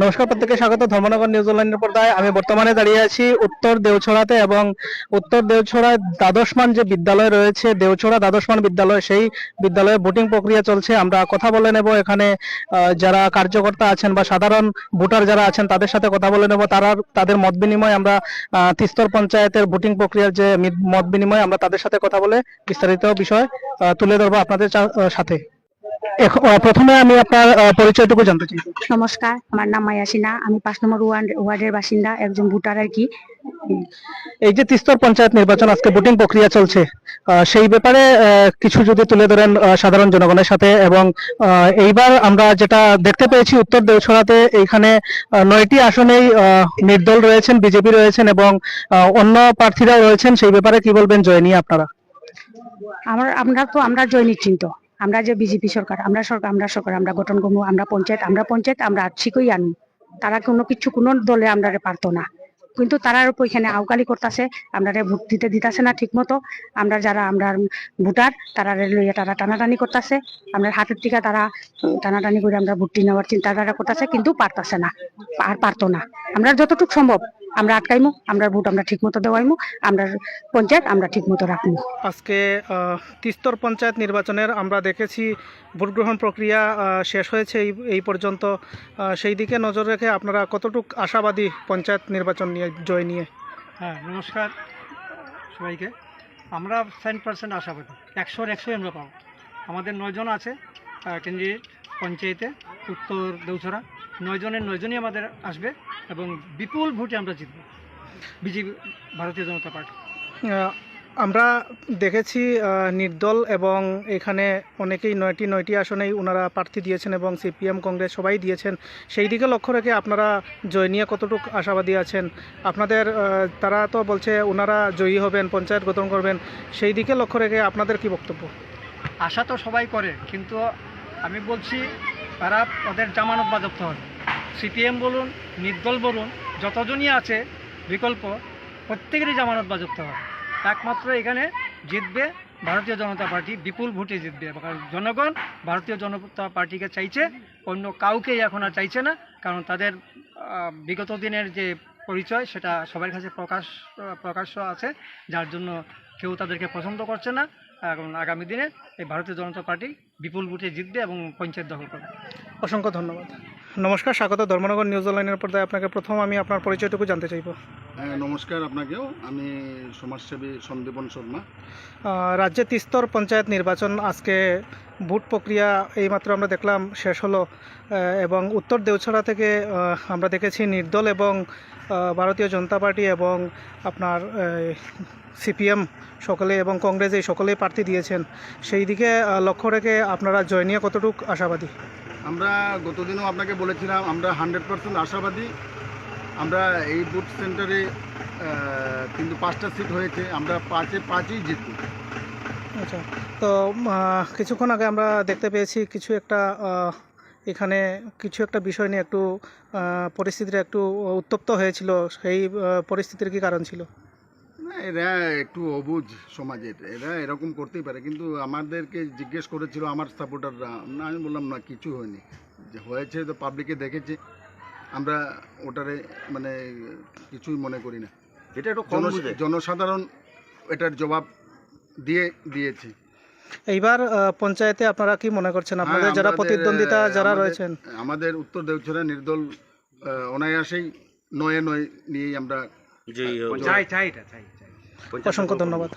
নমস্কার, প্রত্যেককে স্বাগত ধর্মনগর নিউজ অনলাইনের পর্দায়। আমি বর্তমানে দাঁড়িয়ে আছি উত্তর দেওছড়াতে এবং উত্তর দেওছড়ায় দ্বাদশমান যে বিদ্যালয় রয়েছে, দেওছড়া দ্বাদশমান বিদ্যালয়, সেই বিদ্যালয়ে ভোটিং প্রক্রিয়া চলছে। আমরা কথা বলে নেব এখানে যারা কার্যকর্তা আছেন বা সাধারণ ভোটার যারা আছেন তাদের সাথে কথা বলে নেব। তাদের মত বিনিময় আমরা তিস্তর পঞ্চায়েতের ভোটিং প্রক্রিয়ার যে মত বিনিময় আমরা তাদের সাথে কথা বলে বিস্তারিত বিষয় তুলে ধরবো আপনাদের সাথে। প্রথমে আমি আপনার পরিচয়টুকু জানতে চাই। নমস্কার, আমার নাম মায়াসিনা। আমি 5 নম্বর ওয়ার্ডের বাসিন্দা, একজন ভোটার আর কি। এই যে তিস্তর পঞ্চায়েত নির্বাচন, আজকে ভোটিং প্রক্রিয়া চলছে, সেই ব্যাপারে কিছু যদি তুলে ধরেন সাধারণ জনগণের সাথে। এবং এইবার আমরা যেটা দেখতে পেয়েছি উত্তর দেওছড়াতে, এইখানে 9টি আসনেই নির্দল রয়েছেন, বিজেপি রয়েছেন এবং অন্য প্রার্থীরাও রয়েছেন। সেই ব্যাপারে কি বলবেন জয় নিয়ে আপনারা? আমরা জয় নিশ্চিন্ত। আমরা যে বিজেপি সরকার, আমরা সরকার আমরা গঠন করবো। আমরা পঞ্চায়েত আমরা ঠিকই আনু। তারা কোনো দলে আমরা পারতো না, কিন্তু তারার উপর এখানে আউকালি করতেছে। আমরা ভোট দিতেছে না ঠিক মতো। আমরা ভোটার, তারা লইয়া তারা টানাটানি করতেছে। আমরা হাতের টিকা তারা টানাটানি করে আমরা ভোট নেওয়ার চিন্তাধারা করতেছে, কিন্তু পারতাছে না, পারতো না। আমরা যতটুকু সম্ভব আমরা আটকাইমু, আমরা ভোট আমরা ঠিক মতো দেওয়াইমু, আমরা পঞ্চায়েত আমরা ঠিক মতো রাখবো। আজকে তিস্তর পঞ্চায়েত নির্বাচনের আমরা দেখেছি ভোট গ্রহণ প্রক্রিয়া শেষ হয়েছে এই পর্যন্ত। সেই দিকে নজর রেখে আপনারা কতটুকু আশাবাদী পঞ্চায়েত নির্বাচন নিয়ে, জয় নিয়ে? হ্যাঁ, নমস্কার সবাইকে। আমরা 100% আশাবাদী, 100 আমরা পাবো। আমাদের 9 জন আছে ক্যান্ডিডেট পঞ্চায়েতে, উত্তর দেওছড়া। 9 জনের 9 জনই আমাদের আসবে এবং বিপুল ভোটে আমরা জিতব বিজেপি, ভারতীয় জনতা পার্টি। আমরা দেখেছি নির্দল এবং এখানে অনেকেই 9টি আসনেই ওনারা প্রার্থী দিয়েছেন এবং সিপিএম, কংগ্রেস সবাই দিয়েছেন। সেই দিকে লক্ষ্য রেখে আপনারা জয় নিয়ে কতটুকু আশাবাদী আছেন? আপনাদের তারা তো বলছে ওনারা জয়ী হবেন, পঞ্চায়েত গঠন করবেন। সেই দিকে লক্ষ্য রেখে আপনাদের কি বক্তব্য? আশা তো সবাই করে, কিন্তু আমি বলছি তারা ওদের জামানত বাজেপ্ত হবে। সিপিএম বলুন, নির্দল বলুন, যতজনই আছে বিকল্প, প্রত্যেকেরই জামানত বাজেপ্ত হবে। একমাত্র এখানে জিতবে ভারতীয় জনতা পার্টি, বিপুল ভোটে জিতবে। কারণ জনগণ ভারতীয় জনতা পার্টিকে চাইছে, অন্য কাউকেই এখন আর চাইছে না। কারণ তাদের বিগত দিনের যে পরিচয় সেটা সবার কাছে প্রকাশ্য আছে, যার জন্য কেউ তাদেরকে পছন্দ করছে না। এখন আগামী দিনে এই ভারতীয় জনতা পার্টি বিপুল ভোটে জিতবে এবং পঞ্চায়েত দখল করবে। অসংখ্য ধন্যবাদ। নমস্কার, স্বাগত ধর্মনগর নিউজ অনলাইনের পর্দায়। আপনাকে প্রথম আমি আপনার পরিচয়টুকু জানতে চাইব। নমস্কার আপনাকেও। আমি সমাজসেবী সন্দীপন শর্মা। রাজ্যে তিস্তর পঞ্চায়েত নির্বাচন, আজকে ভোট প্রক্রিয়া এইমাত্র আমরা দেখলাম শেষ হলো। এবং উত্তর দেওছড়া থেকে আমরা দেখেছি নির্দল এবং ভারতীয় জনতা পার্টি এবং আপনার সিপিএম সকলে এবং কংগ্রেস এই সকলেই প্রার্থী দিয়েছেন। সেই দিকে লক্ষ্য রেখে আপনারা জয় নিয়ে কতটুকু আশাবাদী? আমরা গতদিনও আপনাকে বলেছিলাম আমরা 100% আশাবাদী। আমরা এই বুথ সেন্টারে কিন্তু 5টা সিট হয়েছে, আমরা 5-5ই জিতব। আচ্ছা, তো কিছুক্ষণ আগে আমরা দেখতে পেয়েছি এখানে কিছু একটা বিষয় নিয়ে একটু পরিস্থিতিটা একটু উত্তপ্ত হয়েছিল। সেই পরিস্থিতির কি কারণ ছিল? না, এরা একটু অবুঝ সমাজের, এরা এরকম করতেই পারে। কিন্তু আমাদেরকে জিজ্ঞেস করেছিল আমার সাপোর্টাররা, আমি বললাম না, কিছু হয়নি। যে হয়েছে তো পাবলিকে দেখেছে, আমরা ওটারে মানে কিছুই মনে করি না। এটা একটু কম বুঝে জনসাধারণ এটার জবাব দিয়েছে। এইবার পঞ্চায়েতে আপনারা কি মনে করছেন, আপনাদের যারা প্রতিদ্বন্দ্বিতা যারা রয়েছেন? আমাদের উত্তর দেওছড়া নির্দল অনায়াসেই 9-9 নিয়েই আমরা জয়ী চাই। অসংখ্য ধন্যবাদ।